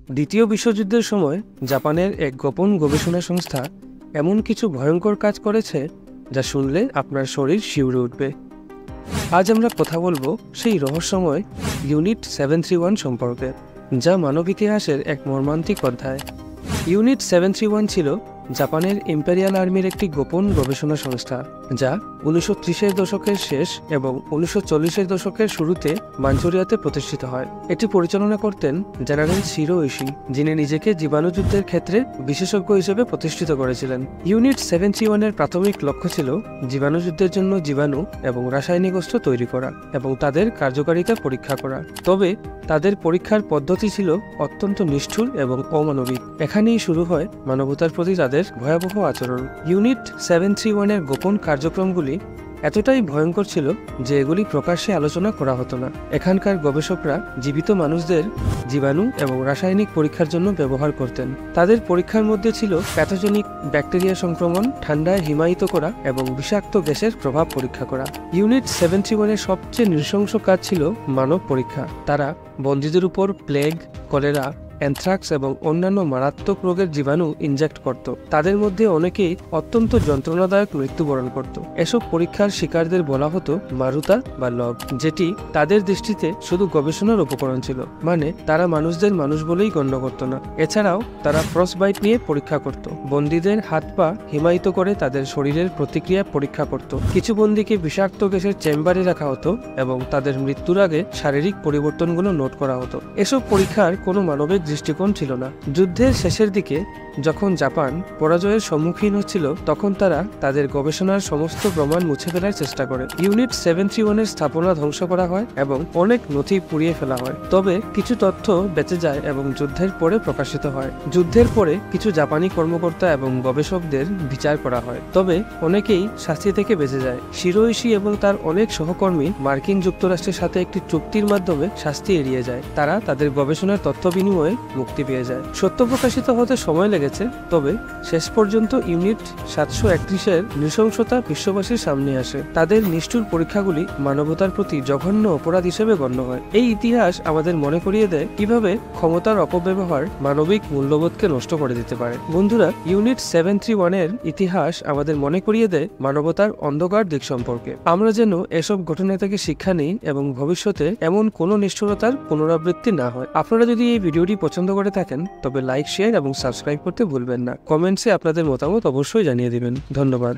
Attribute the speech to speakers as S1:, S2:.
S1: দ্বিতীয় বিশ্বযুদ্ধের সময় জাপানের এক গোপন গবেষণা সংস্থা এমন কিছু ভয়ঙ্কর কাজ করেছে যা শুনলে আপনার শরীর শিউরে উঠবে। আজ আমরা কথা বলবো সেই রহস্যময় ইউনিট 731 সম্পর্কে, যা মানব ইতিহাসের এক মর্মান্তিক অধ্যায়। ইউনিট 731 ছিল জাপানের ইম্পেরিয়াল আর্মির একটি গোপন গবেষণা সংস্থা, যা 1930-এর দশকের শেষ এবং 1940-এর দশকের শুরুতে মাঞ্চুরিয়াতে প্রতিষ্ঠিত হয়। এটি পরিচালনা করতেন জেনারেল শিরো ইশি, যিনি নিজেকে জীবাণুযুদ্ধের ক্ষেত্রে বিশেষজ্ঞ হিসেবে প্রতিষ্ঠিত করেছিলেন। ইউনিট 731-এর প্রাথমিক লক্ষ্য ছিল জীবাণুযুদ্ধের জন্য জীবাণু এবং রাসায়নিক অস্ত্র তৈরি করা এবং তাদের কার্যকারিতা পরীক্ষা করা। তবে তাদের পরীক্ষার পদ্ধতি ছিল অত্যন্ত নিষ্ঠুর এবং অমানবিক। এখানেই শুরু হয় মানবতার প্রতি তাদের ভয়াবহ আচরণ। ইউনিট 731-এর গোপন কার্যক্রমগুলি এতটাই ভয়ঙ্কর ছিল যে এগুলি প্রকাশ্যে আলোচনা করা হতো না। এখানকার গবেষকরা জীবিত মানুষদের জীবাণু এবং রাসায়নিক পরীক্ষার জন্য ব্যবহার করতেন। তাদের পরীক্ষার মধ্যে ছিল প্যাথোজেনিক ব্যাকটেরিয়া সংক্রমণ, ঠান্ডায় হিমায়িত করা এবং বিষাক্ত গ্যাসের প্রভাব পরীক্ষা করা। ইউনিট 731-এর সবচেয়ে নৃশংস কাজ ছিল মানব পরীক্ষা। তারা বন্দীদের উপর প্লেগ, কলেরা, অ্যানথ্রাক্স এবং অন্যান্য মারাত্মক রোগের জীবাণু ইনজেক্ট করত। তাদের মধ্যে অনেকেই অত্যন্ত যন্ত্রণাদায়ক মৃত্যুবরণ করত। এসব পরীক্ষার শিকারদের বলা হতো মারুতা বা লগ, যেটি তাদের দৃষ্টিতে শুধু গবেষণার উপকরণ ছিল, মানে তারা মানুষদের মানুষ বলেই গণ্য করত না। এছাড়াও তারা ফ্রস্টবাইট নিয়ে পরীক্ষা করত, বন্দীদের হাত পা হিমায়িত করে তাদের শরীরের প্রতিক্রিয়া পরীক্ষা করত। কিছু বন্দীকে বিষাক্ত গ্যাসের চেম্বারে রাখা হতো এবং তাদের মৃত্যুর আগে শারীরিক পরিবর্তনগুলো নোট করা হতো। এসব পরীক্ষার কোনো মানবিক দৃষ্টিকোণ ছিল না। যুদ্ধের শেষের দিকে যখন জাপান পরাজয়ের সম্মুখীন হচ্ছিল, তখন তারা তাদের গবেষণার সমস্ত প্রমাণ মুছে ফেলার চেষ্টা করে। ইউনিট 731-এর স্থাপনা ধ্বংস করা হয় এবং অনেক নথি পুড়িয়ে ফেলা হয়। তবে কিছু তথ্য বেঁচে যায় এবং যুদ্ধের পরে প্রকাশিত হয়। যুদ্ধের পরে কিছু জাপানি কর্মকর্তা এবং গবেষকদের বিচার করা হয়, তবে অনেকেই শাস্তি থেকে বেঁচে যায়। শিরো ইশি এবং তার অনেক সহকর্মী মার্কিন যুক্তরাষ্ট্রের সাথে একটি চুক্তির মাধ্যমে শাস্তি এড়িয়ে যায়। তারা তাদের গবেষণার তথ্য বিনিময়ে মুক্তি পেয়ে যায়। সত্য প্রকাশিত হতে সময় লেগেছে, তবে শেষ পর্যন্ত ইউনিট 731-এর নৃশংসতা বিশ্ববাসীর সামনে আসে। তাদের নিষ্ঠুর পরীক্ষাগুলি মানবতার প্রতি জঘন্য অপরাধ হিসেবে গণ্য হয়। এই ইতিহাস আমাদের মনে করিয়ে দেয় কিভাবে ক্ষমতার অপব্যবহার মানবিক মূল্যবোধকে নষ্ট করে দিতে পারে। বন্ধুরা, ইউনিট 731-এর ইতিহাস আমাদের মনে করিয়ে দেয় মানবতার অন্ধকার দিক সম্পর্কে। আমরা যেন এসব ঘটনা থেকে শিক্ষা নিই এবং ভবিষ্যতে এমন কোনো নিষ্ঠুরতার পুনরাবৃত্তি না হয়। আপনারা যদি এই ভিডিওটি পছন্দ করে থাকেন তবে লাইক, শেয়ার এবং সাবস্ক্রাইব করতে ভুলবেন না। কমেন্টসে আপনাদের মতামত অবশ্যই জানিয়ে দিবেন। ধন্যবাদ।